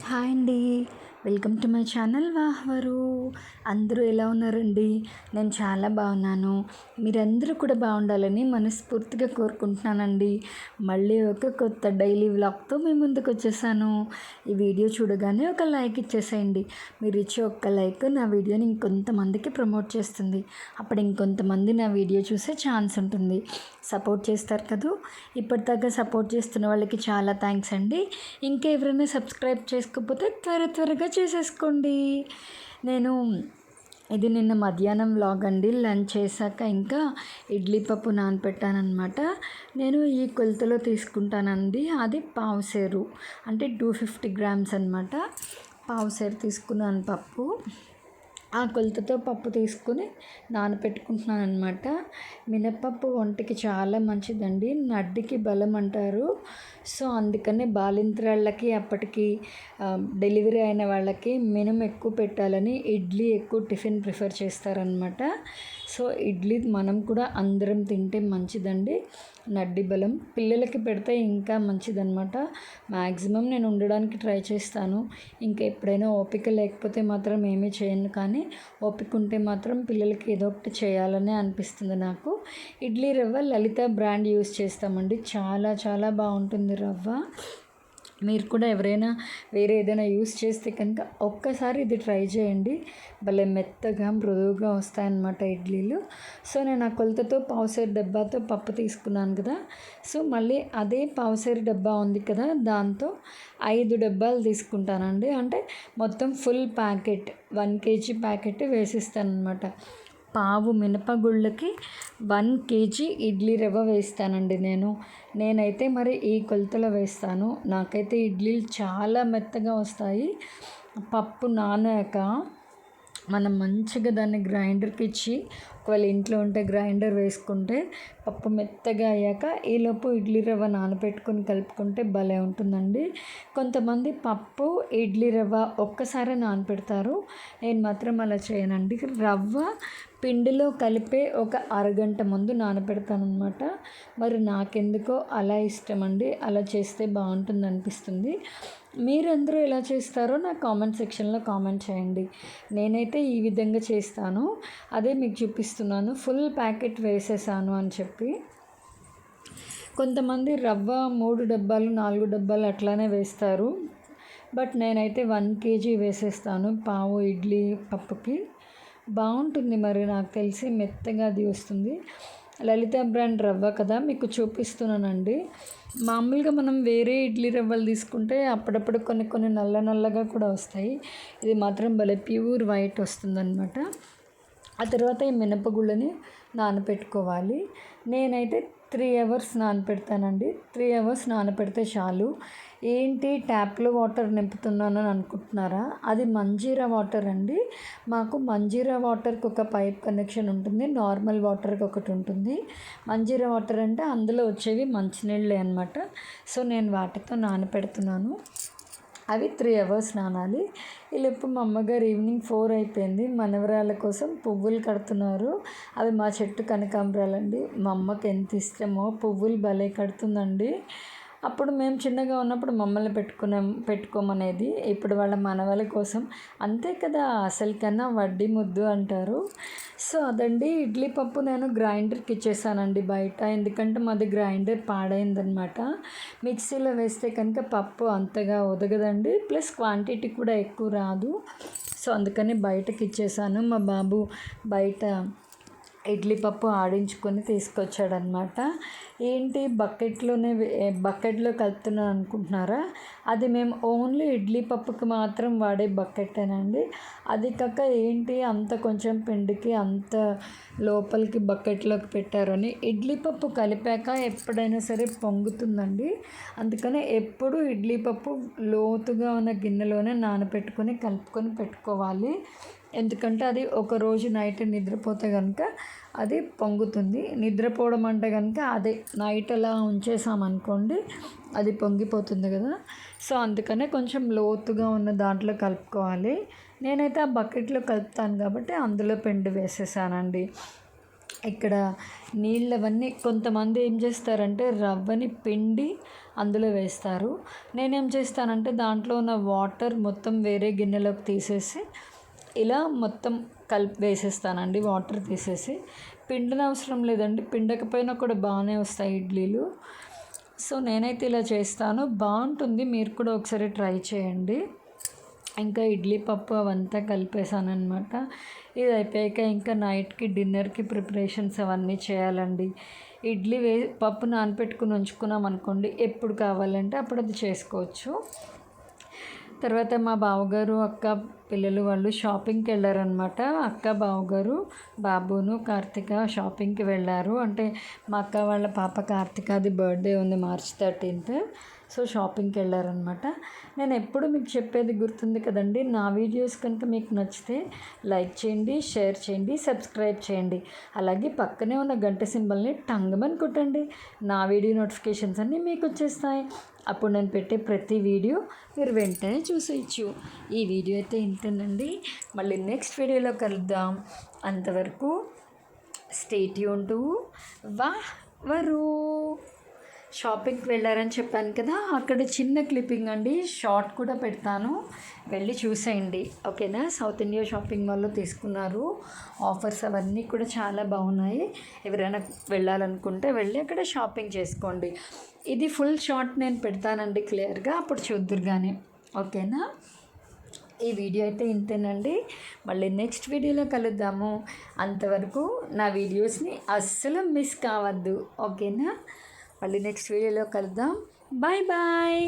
Hi అండి. Welcome to my channel వాహ్వరు. అందరూ ఎలా ఉన్నారండి? నేను చాలా బాగున్నాను. మీరందరూ కూడా బాగుండాలని మనస్ఫూర్తిగా కోరుకుంటున్నానండి. మళ్ళీ ఒక కొత్త డైలీ వ్లాగ్తో మీ ముందుకు వచ్చేసాను. ఈ వీడియో చూడగానే ఒక లైక్ ఇచ్చేసేయండి. మీరు ఇచ్చే ఒక్క లైక్ నా వీడియోని ఇంకొంతమందికి ప్రమోట్ చేస్తుంది. అప్పుడు ఇంకొంతమంది నా వీడియో చూసే ఛాన్స్ ఉంటుంది. సపోర్ట్ చేస్తారు కదూ. ఇప్పటిదాకా సపోర్ట్ చేస్తున్న వాళ్ళకి చాలా థ్యాంక్స్ అండి. ఇంకా ఎవరైనా సబ్స్క్రైబ్ చేసుకోకపోతే త్వరగా చేసేసుకోండి. నేను ఇది నిన్న మధ్యాహ్నం వ్లాగ్ అండి. లంచ్ చేశాక ఇంకా ఇడ్లీ పప్పు నానపెట్టానమాట. నేను ఈ కొలతలో తీసుకుంటానండి. అది పావుసేరు అంటే 250 గ్రామ్స్ అనమాట. పావుసేరు తీసుకున్నాను పప్పు. ఆ కొలతతో పప్పు తీసుకుని నానపెట్టుకుంటున్నాను అనమాట. మినప్పప్పు ఒంటికి చాలా మంచిదండి. నడ్డికి బలం అంటారు. సో అందుకనే బాలింత్రాళ్ళకి అప్పటికి డెలివరీ అయిన వాళ్ళకి మినుము ఎక్కువ పెట్టాలని ఇడ్లీ ఎక్కువ టిఫిన్ ప్రిఫర్ చేస్తారనమాట. సో ఇడ్లీ మనం కూడా అందరం తింటే మంచిదండి. నడ్డి బలం పిల్లలకి పెడితే ఇంకా మంచిదన్నమాట. మ్యాక్సిమం నేను ఉండడానికి ట్రై చేస్తాను. ఇంకా ఎప్పుడైనా ఓపిక లేకపోతే మాత్రం ఏమీ చేయను, కానీ ఓపిక ఉంటే మాత్రం పిల్లలకి ఏదో ఒకటి చేయాలనే అనిపిస్తుంది నాకు. ఇడ్లీ రవ్వ లలిత బ్రాండ్ యూస్ చేస్తామండి. చాలా చాలా బాగుంటుంది రవ్వ. మీరు కూడా ఎవరైనా వేరే ఏదైనా యూస్ చేస్తే కనుక ఒక్కసారి ఇది ట్రై చేయండి. భలే మెత్తగా మృదువుగా వస్తాయన్నమాట ఇడ్లీలు. సో నేను ఆ కొలతతో పావుసేరు డబ్బాతో పప్పు తీసుకున్నాను కదా. సో మళ్ళీ అదే పావుసేరు డబ్బా ఉంది కదా, దాంతో 5 డబ్బాలు తీసుకుంటానండి. అంటే మొత్తం ఫుల్ ప్యాకెట్ 1 kg ప్యాకెట్ వేసిస్తానమాట. పావు మినపగుళ్ళకి 1 kg ఇడ్లీ రవ్వ వేస్తానండి నేనైతే మరి ఈ కొలతలో వేస్తాను. నాకైతే ఇడ్లీలు చాలా మెత్తగా వస్తాయి. పప్పు నానాక మనం మంచిగా దాన్ని గ్రైండర్కి ఇచ్చి, ఒకవేళ ఇంట్లో ఉంటే గ్రైండర్ వేసుకుంటే పప్పు మెత్తగా అయ్యాక ఈలోపు ఇడ్లీ రవ్వ నానబెట్టుకొని కలుపుకుంటే భలే ఉంటుందండి. కొంతమంది పప్పు ఇడ్లీ రవ్వ ఒక్కసారి నానబెడతారు. నేను మాత్రం అలా చేయనండి. రవ్వ పిండిలో కలిపే ఒక అరగంట ముందు నానబెడతానమాట. మరి నాకెందుకో అలా ఇష్టం అండి. అలా చేస్తే బాగుంటుంది అనిపిస్తుంది. మీరందరూ ఎలా చేస్తారో నా కామెంట్ సెక్షన్లో కామెంట్ చేయండి. నేనైతే ఈ విధంగా చేస్తాను. అదే మీకు చూపిస్తున్నాను. ఫుల్ ప్యాకెట్ వేసేసాను అని చెప్పి. కొంతమంది రవ్వ 3 డబ్బాలు 4 డబ్బాలు అట్లానే వేస్తారు. బట్ నేనైతే 1 kg వేసేస్తాను పావు ఇడ్లీ పప్పుకి. బాగుంటుంది. మరి నాకు తెలిసి మెత్తగా అది వస్తుంది. లలిత బ్రాండ్ రవ్వ కదా, మీకు చూపిస్తున్నానండి. మామూలుగా మనం వేరే ఇడ్లీ రవ్వలు తీసుకుంటే అప్పుడప్పుడు కొన్ని నల్లగా కూడా వస్తాయి. ఇది మాత్రం భలే ప్యూర్ వైట్ వస్తుందన్నమాట. ఆ తర్వాత ఈ మినపగుళ్ళని నానపెట్టుకోవాలి. నేనైతే 3 hours నానపెడతానండి. 3 hours నానపెడితే చాలు. ఏంటి ట్యాప్లో వాటర్ నింపుతున్నాను అని అనుకుంటున్నారా? అది మంజీరా వాటర్ అండి. మాకు మంజీరా వాటర్కి ఒక పైప్ కనెక్షన్ ఉంటుంది, నార్మల్ వాటర్కి ఒకటి ఉంటుంది. మంజీరా వాటర్ అంటే అందులో వచ్చేవి మంచినీళ్ళే అనమాట. సో నేను వాటితో నానపెడుతున్నాను. అవి 3 hours నానాలి. ఈలోపు మా అమ్మగారు ఈవినింగ్ 4 అయిపోయింది. మనవరాళ్ళ కోసం పువ్వులు కడుతున్నారు. అవి మా చెట్టు కనకాంబరాలండి. మా అమ్మకి ఎంత ఇష్టమో పువ్వులు భలే కడుతుందండి. అప్పుడు మేము చిన్నగా ఉన్నప్పుడు మమ్మల్ని పెట్టుకోమనేది. ఇప్పుడు వాళ్ళ మనవల కోసం. అంతే కదా, అసలు కన్నా వడ్డీ ముద్దు అంటారు. సో అదండి. ఇడ్లీ పప్పు నేను గ్రైండర్కి ఇచ్చేసానండి బయట. ఎందుకంటే మాది గ్రైండర్ పాడైందనమాట. మిక్సీలో వేస్తే కనుక పప్పు అంతగా ఉదగదండి. ప్లస్ క్వాంటిటీ కూడా ఎక్కువ రాదు. సో అందుకని బయటకి ఇచ్చేసాను. మా బాబు బయట ఇడ్లీ పప్పు ఆడించుకొని తీసుకొచ్చాడనమాట. ఏంటి బకెట్లో కలుపుతున్నాను అనుకుంటున్నారా? అది మేము ఓన్లీ ఇడ్లీ పప్పుకి మాత్రం వాడే బకెట్టేనండి. అది కాక ఏంటి అంత కొంచెం పిండికి అంత లోపలికి బకెట్లోకి పెట్టారని, ఇడ్లీ పప్పు కలిపాక ఎప్పుడైనా సరే పొంగుతుందండి. అందుకని ఎప్పుడు ఇడ్లీ పప్పు లోతుగా ఉన్న గిన్నెలోనే నానబెట్టుకొని కలుపుకొని పెట్టుకోవాలి. ఎందుకంటే అది ఒకరోజు నైట్ నిద్రపోతే కనుక అది పొంగుతుంది. నిద్రపోవడం అంటే కనుక అదే నైట్ అలా ఉంచేసామనుకోండి అది పొంగిపోతుంది కదా. సో అందుకనే కొంచెం లోతుగా ఉన్న దాంట్లో కలుపుకోవాలి. నేనైతే ఆ బకెట్లో కలుపుతాను కాబట్టి అందులో పిండి వేసేసానండి. ఇక్కడ నీళ్ళవన్నీ కొంతమంది ఏం చేస్తారంటే రవ్వని పిండి అందులో వేస్తారు. నేనేం చేస్తానంటే దాంట్లో ఉన్న వాటర్ మొత్తం వేరే గిన్నెలోకి తీసేసి ఇలా మొత్తం వేసేస్తానండి. వాటర్ తీసేసి పిండనవసరం లేదండి, పిండకపోయినా కూడా బాగానే వస్తాయి ఇడ్లీలు. సో నేనైతే ఇలా చేస్తాను, బాగుంటుంది. మీరు కూడా ఒకసారి ట్రై చేయండి. ఇంకా ఇడ్లీ పప్పు అవంతా కలిపేసాను అనమాట. ఇది అయిపోయాక ఇంకా నైట్కి డిన్నర్కి ప్రిపరేషన్స్ అవన్నీ చేయాలండి. ఇడ్లీ పప్పు నానపెట్టుకుని ఉంచుకున్నాం అనుకోండి, ఎప్పుడు కావాలంటే అప్పుడు అది చేసుకోవచ్చు. తర్వాత మా బావగారు అక్క పిల్లలు వాళ్ళు షాపింగ్కి వెళ్ళారనమాట. అక్క బావగారు బాబును కార్తిక షాపింగ్కి వెళ్ళారు. అంటే మా అక్క వాళ్ళ పాప కార్తికది బర్త్డే ఉంది March 13th. సో షాపింగ్కి వెళ్ళారనమాట. నేను ఎప్పుడు మీకు చెప్పేది గుర్తుంది కదండి, నా వీడియోస్ కనుక మీకు నచ్చితే లైక్ చేయండి, షేర్ చేయండి, సబ్స్క్రైబ్ చేయండి. అలాగే పక్కనే ఉన్న గంట సింబల్ని టంగమని కొట్టండి. నా వీడియో నోటిఫికేషన్స్ అన్నీ మీకు వచ్చేస్తాయి. అప్పుడు నేను పెట్టే ప్రతి వీడియో మీరు వెంటనే చూసేయచ్చు. ఈ వీడియో అయితే ఇంతేనండి. మళ్ళీ నెక్స్ట్ వీడియోలో కలుద్దాం. అంతవరకు స్టే ట్యూన్ టు వాహ్వరు. షాపింగ్కి వెళ్ళారని చెప్పాను కదా, అక్కడ చిన్న క్లిప్పింగ్ అండి, షార్ట్ కూడా పెడతాను, వెళ్ళి చూసేయండి. ఓకేనా? సౌత్ ఇండియా షాపింగ్ మాల్లో తీసుకున్నారు. ఆఫర్స్ అవన్నీ కూడా చాలా బాగున్నాయి. ఎవరైనా వెళ్ళాలనుకుంటే వెళ్ళి అక్కడ షాపింగ్ చేసుకోండి. ఇది ఫుల్ షార్ట్ నేను పెడతానండి క్లియర్గా, అప్పుడు చూద్దురు కానీ. ఓకేనా? ఈ వీడియో అయితే ఇంతేనండి. మళ్ళీ నెక్స్ట్ వీడియోలో కలుద్దాము. అంతవరకు నా వీడియోస్ని అస్సలు మిస్ కావద్దు. ఓకేనా? మళ్ళీ నెక్స్ట్ వీడియోలో కలుద్దాం. Bye bye.